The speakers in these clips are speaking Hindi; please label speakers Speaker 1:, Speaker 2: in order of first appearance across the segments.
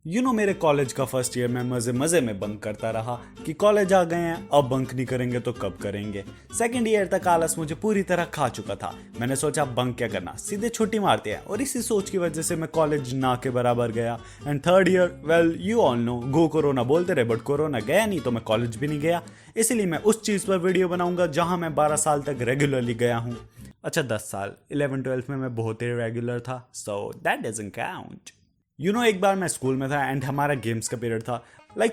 Speaker 1: मेरे कॉलेज का फर्स्ट ईयर में मजे मजे में बंक करता रहा कि कॉलेज आ गए हैं, अब बंक नहीं करेंगे तो कब करेंगे। सेकंड ईयर तक आलस मुझे पूरी तरह खा चुका था। मैंने सोचा बंक क्या करना, सीधे छुट्टी मारते हैं, और इसी सोच की वजह से मैं कॉलेज ना के बराबर गया। And third year, well you all know, go corona बोलते रहे बट कोरोना गया नहीं, तो मैं कॉलेज भी नहीं गया। इसीलिए मैं उस चीज पर वीडियो बनाऊंगा जहां मैं 12 साल तक रेगुलरली गया हूँ। अच्छा 10 साल, 11-12 में मैं बहुत ही रेगुलर था, सो दैट डजंट काउंट। एक बार मैं स्कूल में था एंड हमारा गेम्स का पीरियड था।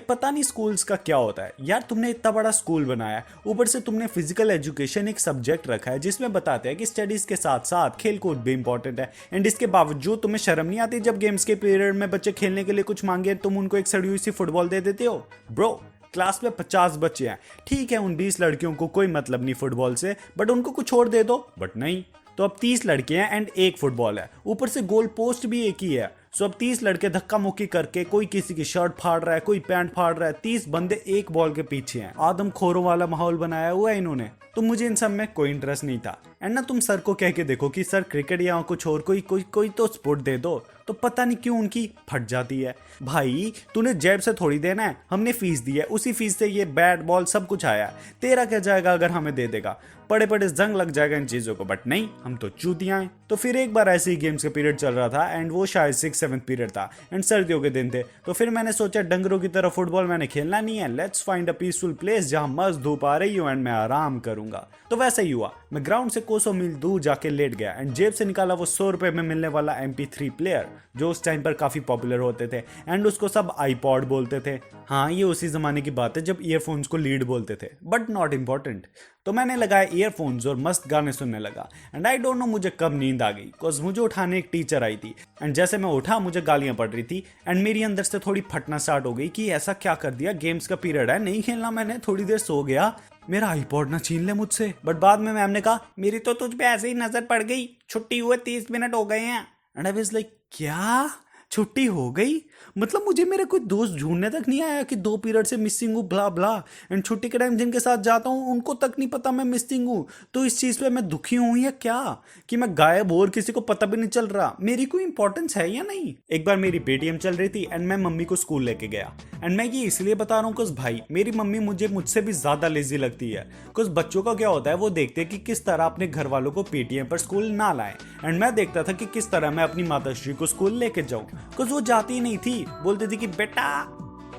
Speaker 1: पता नहीं स्कूल्स का क्या होता है यार, तुमने इतना बड़ा स्कूल बनाया है, ऊपर से तुमने फिजिकल एजुकेशन एक सब्जेक्ट रखा है जिसमें बताते हैं कि स्टडीज के साथ साथ खेल कूद भी इंपॉर्टेंट है। एंड इसके बावजूद तुम्हें शर्म नहीं आती जब गेम्स के पीरियड में बच्चे खेलने के लिए कुछ मांगे तुम उनको एक सड़ी हुई सी फुटबॉल दे देते हो। ब्रो, क्लास में 50 बच्चे हैं, ठीक है उन 20 लड़कियों को कोई मतलब नहीं फुटबॉल से, बट उनको कुछ और दे दो। बट नहीं, तो अब 30 लड़के हैं एंड एक फुटबॉल है, ऊपर से गोल पोस्ट भी एक ही है। सो अब 30 लड़के धक्का मुक्की करके कोई किसी की शर्ट फाड़ रहा है, कोई पैंट फाड़ रहा है, 30 बंदे एक बॉल के पीछे हैं। आदमखोरों वाला माहौल बनाया हुआ है इन्होंने। तो मुझे इन सब में कोई इंटरेस्ट नहीं था। एंड ना तुम सर को कह के देखो कि सर क्रिकेट या कुछ और कोई तो स्पोर्ट दे दो, तो पता नहीं क्यों उनकी फट जाती है। भाई तूने जेब से थोड़ी देना है, हमने फीस दी है, उसी फीस से ये बैट बॉल सब कुछ आया है, तेरा क्या जाएगा अगर हमें दे देगा, पड़े पड़े जंग लग जाएगा इन चीजों को। बट नहीं, हम तो चूतियां हैं। तो फिर एक बार ऐसे ही गेम्स का पीरियड चल रहा था एंड वो शायद 6-7 पीरियड था एंड सर्दियों के दिन थे। तो फिर मैंने सोचा डंगरों की तरह फुटबॉल मैंने खेलना नहीं है, let's find a peaceful place जहां मस्त धूप आ रही हो एंड मैं आराम करूंगा। तो वैसा ही हुआ, मैं ग्राउंड से कोसों मील दूर जाके लेट गया एंड जेब से निकाला वो 100 रुपए में मिलने वाला MP3 प्लेयर जो उस टाइम पर काफी पॉपुलर होते थे एंड उसको सब आईपॉड बोलते थे। हाँ, ये उसी जमाने की बात है जब ईयरफोन्स को लीड बोलते थे, बट नॉट इम्पोर्टेंट। तो मैंने लगाया ईयरफोन्स और मस्त गाने सुनने लगा एंड आई डोंट नो मुझे कब नींद आ गई, बिकॉज मुझे उठाने एक टीचर आई थी एंड जैसे मैं उठा मुझे गालियां पड़ रही थी एंड मेरी अंदर से थोड़ी फटना स्टार्ट हो गई कि ऐसा क्या कर दिया, गेम्स का पीरियड है, नहीं खेलना मैंने, थोड़ी देर सो गया, मेरा आईपॉड ना छीन ले मुझसे। बट बाद में मैम ने कहा मेरी तो तुझ पे ऐसे ही नजर पड़ गई, छुट्टी हुए 30 मिनट हो गए हैं। एंड आई वाज लाइक क्या छुट्टी हो गई? मतलब मुझे मेरे कोई दोस्त ढूंढने तक नहीं आया कि 2 पीरियड से मिसिंग हूँ ब्ला ब्ला, एंड छुट्टी के टाइम जिनके साथ जाता हूँ उनको तक नहीं पता मैं मिसिंग हूँ। तो इस चीज़ पे मैं दुखी हूँ या क्या कि मैं गायब हूँ और किसी को पता भी नहीं चल रहा, मेरी कोई इंपॉर्टेंस है या नहीं। एक बार मेरी पेटीएम चल रही थी एंड मैं मम्मी को स्कूल लेके गया एंड मैं ये इसलिए बता रहा हूँ बिकॉज भाई मेरी मम्मी मुझसे भी ज्यादा लेजी लगती है। बिकॉज बच्चों का क्या होता है, वो देखते हैं कि किस तरह अपने घर वालों को पेटीएम पर स्कूल ना लाएं, एंड मैं देखता था कि किस तरह मैं अपनी माताश्री को स्कूल लेके जाऊं। बिकॉज वो जाती नहीं थी, बोलती थी कि बेटा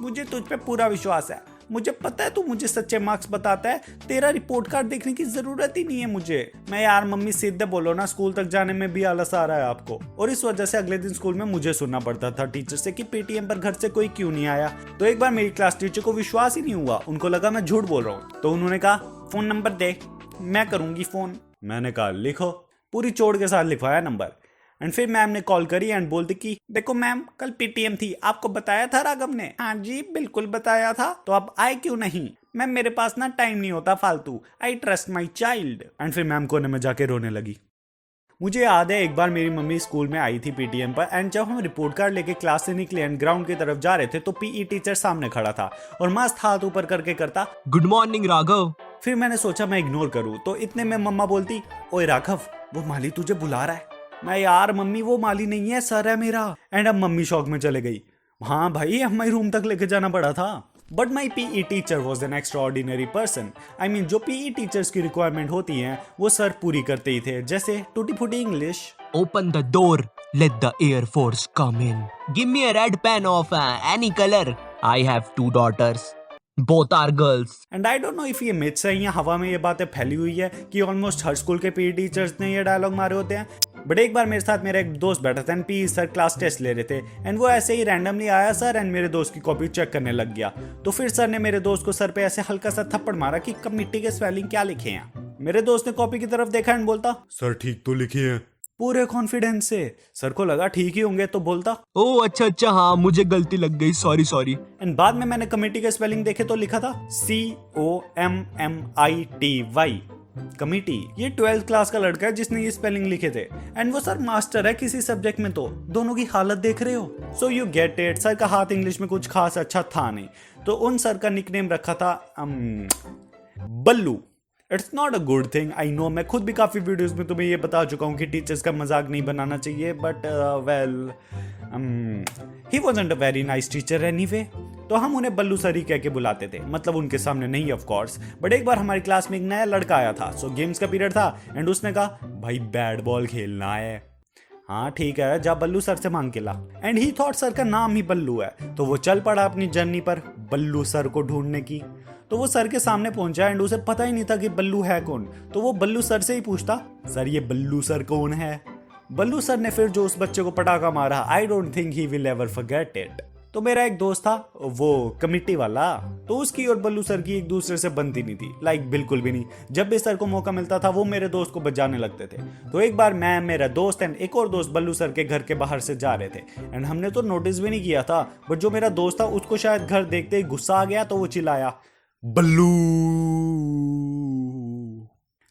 Speaker 1: मुझे तुझ पे पूरा विश्वास है, मुझे पता है तू मुझे सच्चे मार्क्स बताता है, तेरा रिपोर्ट कार्ड देखने की जरूरत ही नहीं है मुझे। मैं यार मम्मी सीधे बोलो ना, स्कूल तक जाने में भी आलस आ रहा है आपको। और इस वजह से अगले दिन स्कूल में मुझे सुनना पड़ता था टीचर से कि पेटीएम पर घर से कोई क्यों नहीं आया। तो एक बार मेरी क्लास टीचर को विश्वास ही नहीं हुआ, उनको लगा मैं झूठ बोल रहा हूँ, तो उन्होंने कहा फोन नंबर दे, मैं करूंगी फोन। मैंने कहा लिखो, पूरी चोट के साथ लिखवाया नंबर। एंड फिर मैम ने कॉल करी एंड बोलती कि देखो मैम कल पीटीएम थी, आपको बताया था राघव ने। हाँ जी बिल्कुल बताया था, तो आप आए क्यों नहीं? मैम मेरे पास ना टाइम नहीं होता फालतू, I trust my child. And फिर मैम कोने में जाके रोने लगी। मुझे याद है एक बार मेरी मम्मी स्कूल में आई थी पीटीएम पर एंड जब हम रिपोर्ट कार्ड लेके क्लास से निकले एंड ग्राउंड की तरफ जा रहे थे तो पीई टीचर सामने खड़ा था और मस्त हाथ ऊपर करके करता
Speaker 2: गुड मॉर्निंग राघव।
Speaker 1: फिर मैंने सोचा मैं इग्नोर करूं, तो इतने में मम्मा बोलती ओए राघव वो माली तुझे बुला रहा है। मैं यार मम्मी वो माली नहीं है, सर है मेरा। एंड अब मम्मी शॉक में चले गई। हाँ भाई हमारे रूम तक लेके जाना पड़ा था। But my PE teacher was an extraordinary person. I mean जो पीई टीचर्स की रिक्वायरमेंट होती हैं वो सर पूरी करते ही थे, जैसे टूटी फूटी English,
Speaker 2: open the door, let the air force come in, give me a red pain of any colour, I have 2 daughters, both are girls।
Speaker 1: And I don't know if ये मिथ्स है या हवा में ये बातें फैली हुई है कि ऑलमोस्ट हर स्कूल के पीई टीचर्स ने ये डायलॉग मारे होते हैं। बट एक बार मेरे साथ मेरा एक दोस्त बैठा था and PE sir class test ले रहे थे एंड वो ऐसे ही रैंडमली आया सर एंड मेरे दोस्त की कॉपी चेक करने लग गया। तो फिर सर ने मेरे दोस्त को सर पे ऐसे हल्का सा थप्पड़ मारा कि कब मिट्टी के स्पेलिंग क्या लिखे हैं। मेरे दोस्त ने कॉपी की तरफ देखा एंड बोलता सर ठीक तो लिखे हैं, पूरे कॉन्फिडेंस से। सर को लगा ठीक ही होंगे तो बोलता
Speaker 2: ओ अच्छा हाँ मुझे गलती लग गई, सॉरी सॉरी।
Speaker 1: एंड बाद में मैंने कमेटी के स्पेलिंग देखे तो लिखा था COMMITY कमेटी। ये 12th क्लास का लड़का है जिसने ये स्पेलिंग लिखे थे एंड वो सर मास्टर है किसी सब्जेक्ट में, तो दोनों की हालत देख रहे हो। So you get it. Sir का हाथ इंग्लिश में कुछ खास अच्छा था नहीं, तो उन सर का निकनेम रखा था Ballu. It's not a good thing, I know. मैं खुद भी काफ़ी वीडियोस में तुम्हें ये बता चुका हूँ कि टीचर्स का मजाक नहीं बनाना चाहिए, but well he wasn't a very nice teacher anyway. तो हम उन्हें बल्लू सर ही कह के बुलाते थे, मतलब उनके सामने नहीं ऑफ कोर्स। बट एक बार हमारी क्लास में एक नया लड़का आया था, सो गेम्स का पीरियड था एंड उसने कहा भाई बैट बॉल खेलना है। हाँ ठीक है, जा बल्लू सर से मांग के ला। एंड ही थॉट सर का नाम ही बल्लू है, तो वो चल पड़ा अपनी जर्नी पर बल्लू सर को ढूंढने की। तो वो सर के सामने पहुंचा एंड उसे पता ही नहीं था कि बल्लू है कौन। तो वो बल्लू सर से ही पूछता, सर ये बल्लू सर कौन है। बल्लू सर ने फिर जो उस बच्चे को पटाखा मारा, I don't think he will ever forget it. तो मेरा एक दोस्त था, वो कमिटी वाला, तो उसकी और बल्लू सर की एक दूसरे से बनती नहीं थी, लाइक बिल्कुल भी नहीं। जब भी सर को मौका मिलता था वो मेरे दोस्त को बजाने लगते थे। तो एक बार मैं, मेरा दोस्त एंड एक और दोस्त बल्लू सर के घर के बाहर से जा रहे थे एंड हमने तो नोटिस भी नहीं किया था, बट जो मेरा दोस्त था उसको शायद घर देखते ही गुस्सा आ गया, तो वो चिल्लाया बल्लू।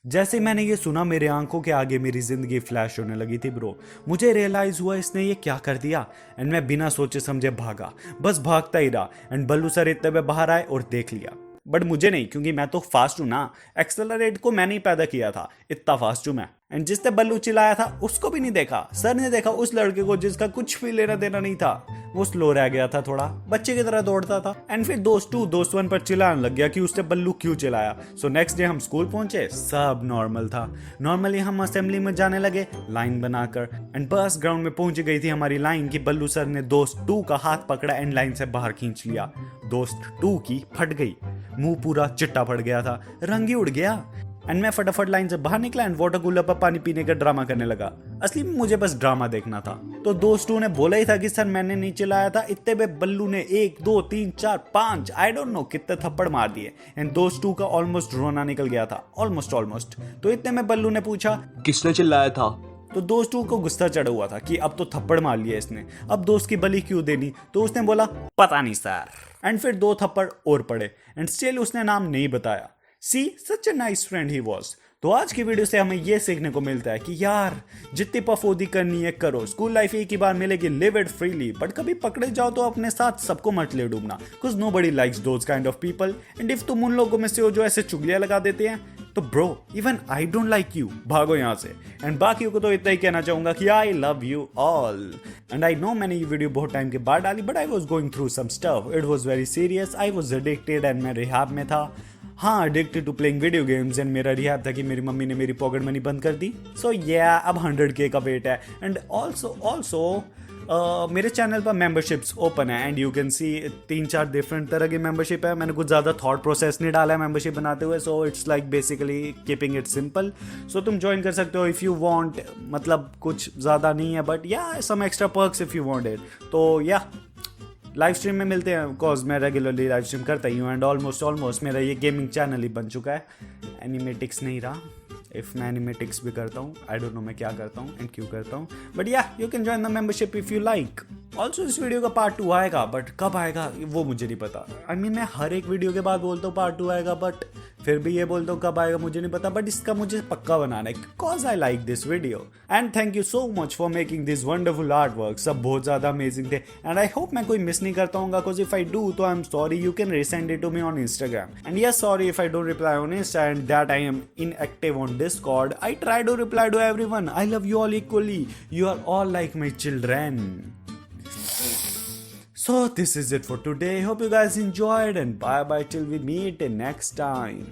Speaker 1: जैसे मैंने ये सुना मेरे आंखों के आगे मेरी जिंदगी फ्लैश होने लगी थी ब्रो। मुझे रियलाइज हुआ इसने ये क्या कर दिया एंड मैं बिना सोचे समझे भागा, बस भागता ही रहा। एंड बल्लू सर इतने में बाहर आए और देख लिया, बट मुझे नहीं, क्योंकि मैं तो फास्ट हूं ना। एक्सेलरेट को मैंने ही पैदा किया था, इतना फास्ट हूं मैं। एंड जिसने बल्लू चिल्लाया था उसको भी नहीं देखा, सर ने देखा उस लड़के को जिसका कुछ भी लेना देना नहीं था। वो स्लो रह गया था, थोड़ा बच्चे की तरह दौड़ता था। एंड फिर दोस्त वन पर चिल्लाने लग गया कि उसने बल्लू क्यों चिल्लाया। सो नेक्स्ट डे हम स्कूल पहुंचे, सब नॉर्मल था। नॉर्मली हम असेंबली में जाने लगे लाइन बनाकर एंड बस ग्राउंड में पहुंच गई थी हमारी लाइन कि बल्लू सर ने दोस्त 2 का हाथ पकड़ा एंड लाइन से बाहर खींच लिया। दोस्त 2 की फट गई, मुंह पूरा चिट्टा पड़ गया था, रंग ही उड़ गया। एंड मैं फटाफट लाइन से बाहर निकला एंड वाटर कूलर पर पानी पीने का ड्रामा करने लगा। असली में मुझे बस ड्रामा देखना था। तो दोस्तों ने बोला ही था कि सर मैंने नहीं चिल्लाया था। इतने में बल्लू ने 1 2 3 4 5 आई डोंट नो कितने थप्पड़ मार दिए एंड दोस्तों का ऑलमोस्ट रोना निकल गया था, ऑलमोस्ट। तो इतने में बल्लू ने पूछा
Speaker 2: किसने चिल्लाया था?
Speaker 1: तो दोस्तों को गुस्सा चढ़ा हुआ था कि अब तो थप्पड़ मार लिया इसने, अब दोस्त की बलि क्यों देनी। तो उसने बोला पता नहीं सर। एंड फिर 2 थप्पड़ और पड़े एंड स्टिल उसने नाम नहीं बताया। She such a nice friend he was. तो आज की वीडियो से हमें यह सीखने को मिलता है कि यार जितनी पफोदी करनी है करो, स्कूल लाइफ एक ही बार मिलेगी, लिव इट फ्रीली, बट कभी पकड़े जाओ तो अपने साथ सबको मत ले डूबना, कुछ nobody likes those kind of people. And if तुम उन लोगों में से हो जो ऐसे चुगलियां लगा देते हैं, तो bro even I don't like you, भागो यहाँ से। एंड बाकियों को तो इतना ही कहना चाहूंगा कि I love you all. And I know मैंने ये वीडियो बहुत टाइम के बाद डाली, but I was going through some stuff, it was very serious, I was addicted and मैं रिहाब में था। हाँ, addicted to playing video games. And मेरा रिहाब था कि मेरी मम्मी ने मेरी पॉकेट मनी बंद कर दी। सो या अब 100K का वेट है। एंड ऑल्सो मेरे चैनल पर मेंबरशिप्स ओपन है and you can see 3-4 different तरह की मेंबरशिप है। मैंने कुछ ज़्यादा थॉट प्रोसेस नहीं डाला है मेंबरशिप बनाते हुए, so it's like basically keeping it simple. So तुम ज्वाइन कर सकते हो इफ़ यू वांट, मतलब कुछ ज़्यादा नहीं है, but yeah some extra perks if you want it. तो या लाइव स्ट्रीम में मिलते हैं, बिकॉज मैं रेगुलरली लाइव स्ट्रीम करता ही हूँ। एंड ऑलमोस्ट मेरा ये गेमिंग चैनल ही बन चुका है, एनिमेटिक्स नहीं रहा। इफ़ मैं एनिमेटिक्स भी करता हूँ, आई डोंट नो मैं क्या करता हूँ एंड क्यों करता हूँ, बट या you can join the membership if you like. Also इस वीडियो का पार्ट 2 आएगा, बट कब आएगा वो मुझे नहीं पता। आई मीन मैं हर एक वीडियो के बाद बोलता हूँ पार्ट 2 आएगा, बट फिर भी ये बोलता हूँ कब आएगा मुझे नहीं पता। बट इसका मुझे पक्का बनाना है, because I like this video. And thank you so much for making this wonderful art work. सब बहुत ज़्यादा अमेजिंग थे एंड आई होप मैं कोई मिस नहीं करता हूँ, बिकॉज इफ आई डू तो I am sorry. You can resend it to me on Instagram and yes sorry if I don't reply on Insta and that I am inactive on Discord. I try to reply to everyone. I love you all equally. You are all like my children. So this is it for today. Hope you guys enjoyed and bye bye till we meet next time.